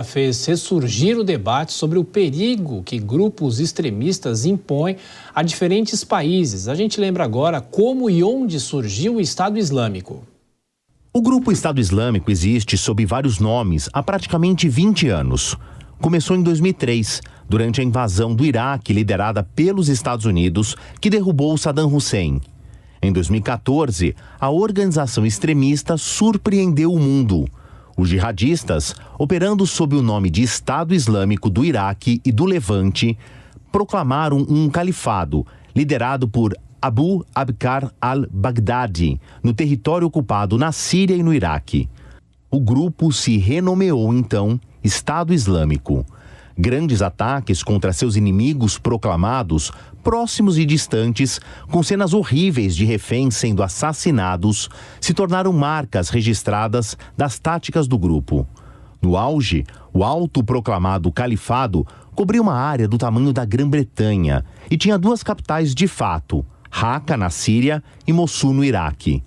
Fez ressurgir o debate sobre o perigo que grupos extremistas impõem a diferentes países. A gente lembra agora como e onde surgiu o Estado Islâmico. O grupo Estado Islâmico existe sob vários nomes há praticamente 20 anos. Começou em 2003, durante a invasão do Iraque liderada pelos Estados Unidos, que derrubou Saddam Hussein. Em 2014, a organização extremista surpreendeu o mundo. Os jihadistas, operando sob o nome de Estado Islâmico do Iraque e do Levante, proclamaram um califado liderado por Abu Bakr al-Baghdadi no território ocupado na Síria e no Iraque. O grupo se renomeou então Estado Islâmico. Grandes ataques contra seus inimigos proclamados, próximos e distantes, com cenas horríveis de reféns sendo assassinados, se tornaram marcas registradas das táticas do grupo. No auge, o autoproclamado califado cobria uma área do tamanho da Grã-Bretanha e tinha duas capitais de fato, Raqqa, na Síria, e Mossul, no Iraque.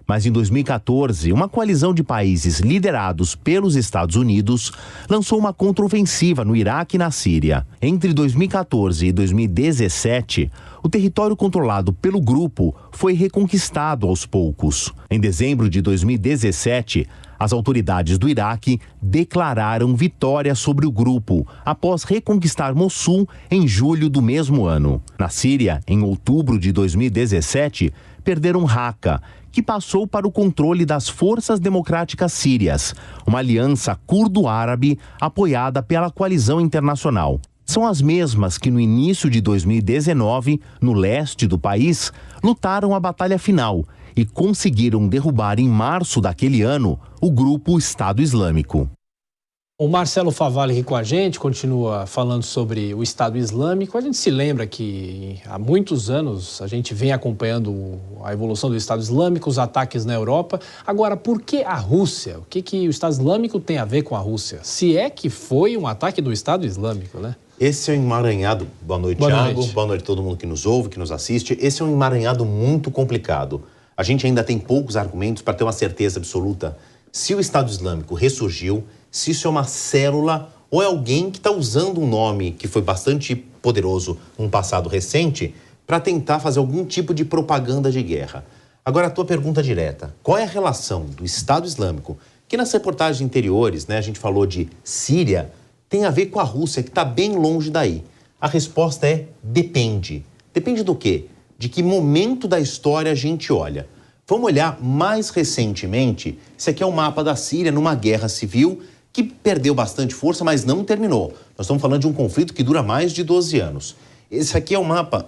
Mas em 2014, uma coalizão de países liderados pelos Estados Unidos lançou uma contraofensiva no Iraque e na Síria. Entre 2014 e 2017, o território controlado pelo grupo foi reconquistado aos poucos. Em dezembro de 2017, as autoridades do Iraque declararam vitória sobre o grupo após reconquistar Mossul em julho do mesmo ano. Na Síria, em outubro de 2017, perderam Raqqa, que passou para o controle das Forças Democráticas Sírias, uma aliança curdo-árabe apoiada pela coalizão internacional. São as mesmas que no início de 2019, no leste do país, lutaram a batalha final e conseguiram derrubar em março daquele ano o grupo Estado Islâmico. O Marcelo Favalli aqui com a gente, continua falando sobre o Estado Islâmico. A gente se lembra que há muitos anos a gente vem acompanhando a evolução do Estado Islâmico, os ataques na Europa. Agora, por que a Rússia? O que o Estado Islâmico tem a ver com a Rússia? Se é que foi um ataque do Estado Islâmico, né? Esse é um emaranhado. Boa noite, Thiago. Boa noite a todo mundo que nos ouve, que nos assiste. Esse é um emaranhado muito complicado. A gente ainda tem poucos argumentos para ter uma certeza absoluta se o Estado Islâmico ressurgiu, se isso é uma célula ou é alguém que está usando um nome que foi bastante poderoso num passado recente para tentar fazer algum tipo de propaganda de guerra. Agora, a tua pergunta direta, qual é a relação do Estado Islâmico, que nas reportagens anteriores, né, a gente falou de Síria, tem a ver com a Rússia, que está bem longe daí? A resposta é depende. Depende do quê? De que momento da história a gente olha. Vamos olhar mais recentemente, esse aqui é o mapa da Síria numa guerra civil que perdeu bastante força, mas não terminou. Nós estamos falando de um conflito que dura mais de 12 anos. Esse aqui é o mapa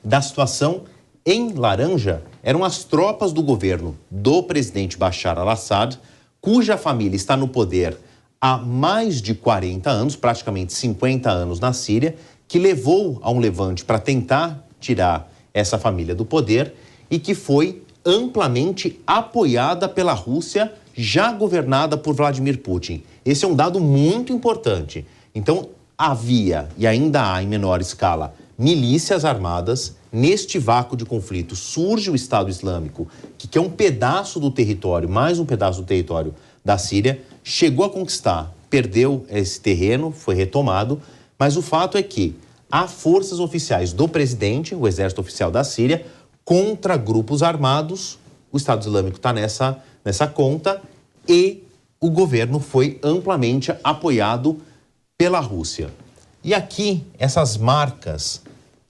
da situação. Em laranja eram as tropas do governo do presidente Bashar al-Assad, cuja família está no poder há mais de 40 anos, praticamente 50 anos na Síria, que levou a um levante para tentar tirar essa família do poder e que foi amplamente apoiada pela Rússia, já governada por Vladimir Putin. Esse é um dado muito importante. Então, havia, e ainda há em menor escala, milícias armadas. Neste vácuo de conflito surge o Estado Islâmico, que é um pedaço do território, mais um pedaço do território da Síria, chegou a conquistar, perdeu esse terreno, foi retomado, mas o fato é que há forças oficiais do presidente, o exército oficial da Síria, contra grupos armados. O Estado Islâmico está nessa conta e o governo foi amplamente apoiado pela Rússia. E aqui, essas marcas,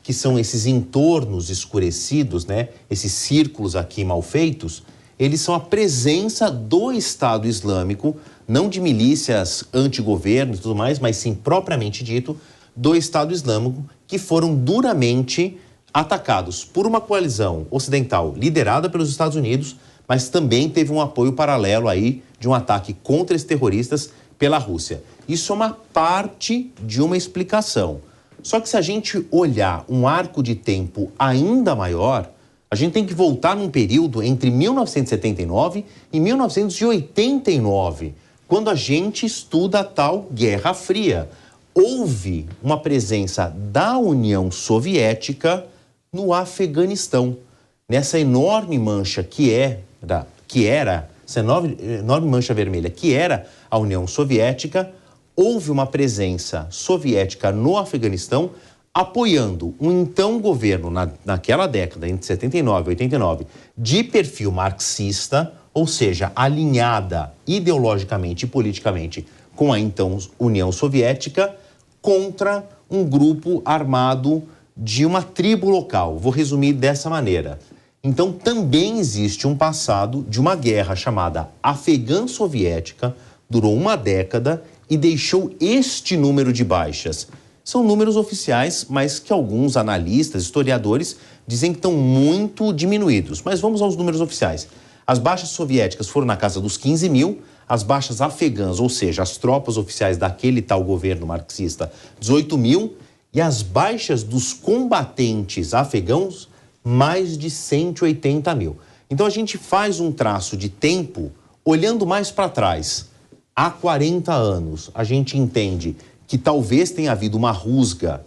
que são esses entornos escurecidos, né? Esses círculos aqui mal feitos, eles são a presença do Estado Islâmico, não de milícias anti-governo e tudo mais, mas sim, propriamente dito, do Estado Islâmico, que foram duramente atacados por uma coalizão ocidental liderada pelos Estados Unidos, mas também teve um apoio paralelo aí de um ataque contra esses terroristas pela Rússia. Isso é uma parte de uma explicação. Só que se a gente olhar um arco de tempo ainda maior, a gente tem que voltar num período entre 1979 e 1989, quando a gente estuda a tal Guerra Fria. Houve uma presença da União Soviética no Afeganistão, nessa enorme mancha que era essa enorme mancha vermelha que era a União Soviética, houve uma presença soviética no Afeganistão, apoiando um então governo, naquela década, entre 79 e 89, de perfil marxista, ou seja, alinhada ideologicamente e politicamente com a então União Soviética, contra um grupo armado de uma tribo local. Vou resumir dessa maneira. Então, também existe um passado de uma guerra chamada Afegã-Soviética, durou uma década e deixou este número de baixas. São números oficiais, mas que alguns analistas, historiadores, dizem que estão muito diminuídos. Mas vamos aos números oficiais. As baixas soviéticas foram na casa dos 15 mil, as baixas afegãs, ou seja, as tropas oficiais daquele tal governo marxista, 18 mil, e as baixas dos combatentes afegãos, mais de 180 mil. Então a gente faz um traço de tempo, olhando mais para trás. Há 40 anos, a gente entende que talvez tenha havido uma rusga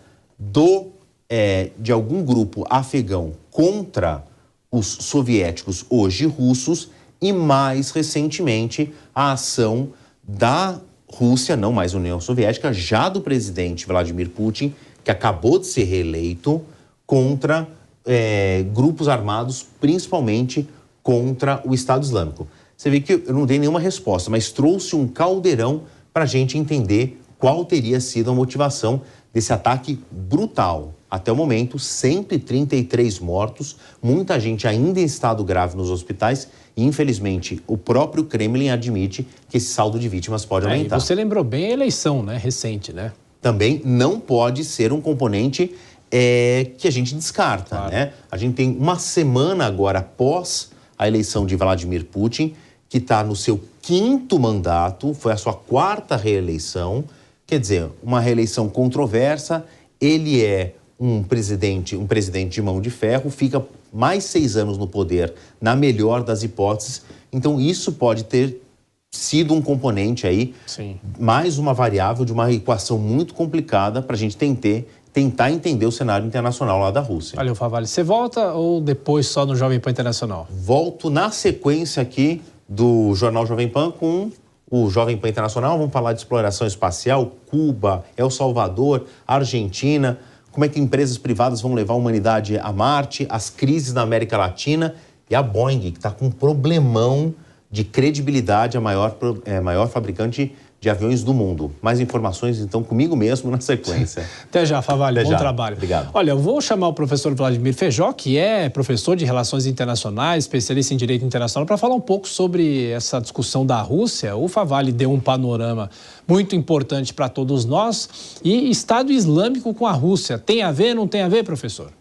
de algum grupo afegão contra os soviéticos, hoje russos, e mais recentemente a ação da Rússia, não mais União Soviética, já do presidente Vladimir Putin, que acabou de ser reeleito, contra grupos armados, principalmente contra o Estado Islâmico. Você vê que eu não dei nenhuma resposta, mas trouxe um caldeirão para a gente entender qual teria sido a motivação desse ataque brutal. Até o momento, 133 mortos, muita gente ainda em estado grave nos hospitais e, infelizmente, o próprio Kremlin admite que esse saldo de vítimas pode aumentar. E você lembrou bem a eleição, né, recente, né? Também não pode ser um componente que a gente descarta, claro, né? A gente tem uma semana agora após a eleição de Vladimir Putin, que está no seu 5º mandato, foi a sua 4ª reeleição, quer dizer, uma reeleição controversa. Ele é um presidente de mão de ferro, fica mais 6 anos no poder, na melhor das hipóteses. Então, isso pode ter sido um componente aí, sim, mais uma variável de uma equação muito complicada para a gente tentar entender o cenário internacional lá da Rússia. Valeu, Favalli. Você volta ou depois só no Jovem Pan Internacional? Volto na sequência aqui do Jornal Jovem Pan com o Jovem Pan Internacional. Vamos falar de exploração espacial, Cuba, El Salvador, Argentina, como é que empresas privadas vão levar a humanidade a Marte, as crises na América Latina e a Boeing, que está com um problemão de credibilidade, a maior fabricante de aviões do mundo. Mais informações, então, comigo mesmo na sequência. Até já, Favalli. Bom trabalho. Obrigado. Olha, eu vou chamar o professor Vladimir Feijó, que é professor de Relações Internacionais, especialista em Direito Internacional, para falar um pouco sobre essa discussão da Rússia. O Favalli deu um panorama muito importante para todos nós. E Estado Islâmico com a Rússia, tem a ver, não tem a ver, professor?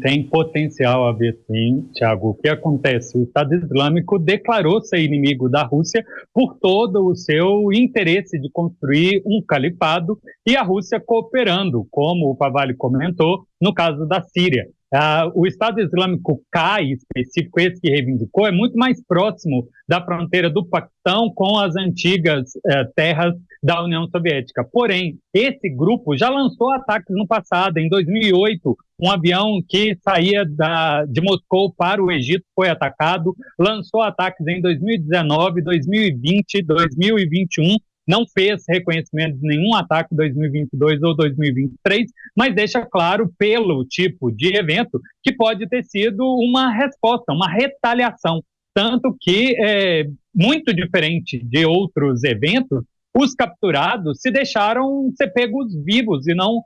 Tem potencial a ver, sim, Tiago. O que acontece? O Estado Islâmico declarou ser inimigo da Rússia por todo o seu interesse de construir um califado e a Rússia cooperando, como o Favalli comentou, no caso da Síria. O Estado Islâmico CAI, específico esse que reivindicou, é muito mais próximo da fronteira do Paquistão com as antigas terras da União Soviética. Porém, esse grupo já lançou ataques no passado. Em 2008, um avião que saía de Moscou para o Egito foi atacado, lançou ataques em 2019, 2020, 2021, não fez reconhecimento de nenhum ataque em 2022 ou 2023, mas deixa claro, pelo tipo de evento, que pode ter sido uma resposta, uma retaliação. Tanto que, muito diferente de outros eventos, os capturados se deixaram ser pegos vivos e não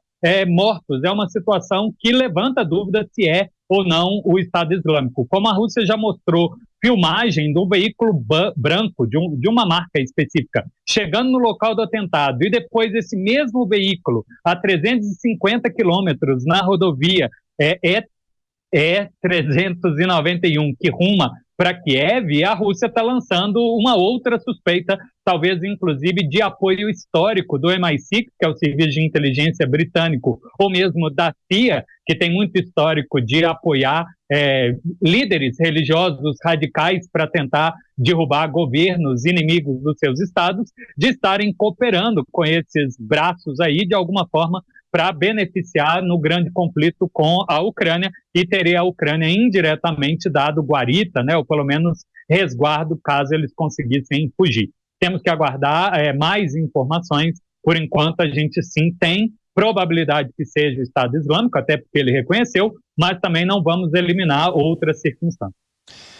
mortos. É uma situação que levanta dúvida se é ou não o Estado Islâmico. Como a Rússia já mostrou filmagem de um veículo branco, de uma marca específica, chegando no local do atentado, e depois esse mesmo veículo, a 350 quilômetros na rodovia E-391, que ruma para Kiev, a Rússia está lançando uma outra suspeita, talvez inclusive de apoio histórico do MI6, que é o Serviço de Inteligência Britânico, ou mesmo da CIA, que tem muito histórico de apoiar líderes religiosos radicais para tentar derrubar governos inimigos dos seus estados, de estarem cooperando com esses braços aí, de alguma forma, para beneficiar no grande conflito com a Ucrânia, e teria a Ucrânia indiretamente dado guarita, né, ou pelo menos resguardo caso eles conseguissem fugir. Temos que aguardar mais informações. Por enquanto, a gente sim tem probabilidade que seja o Estado Islâmico, até porque ele reconheceu, mas também não vamos eliminar outras circunstâncias.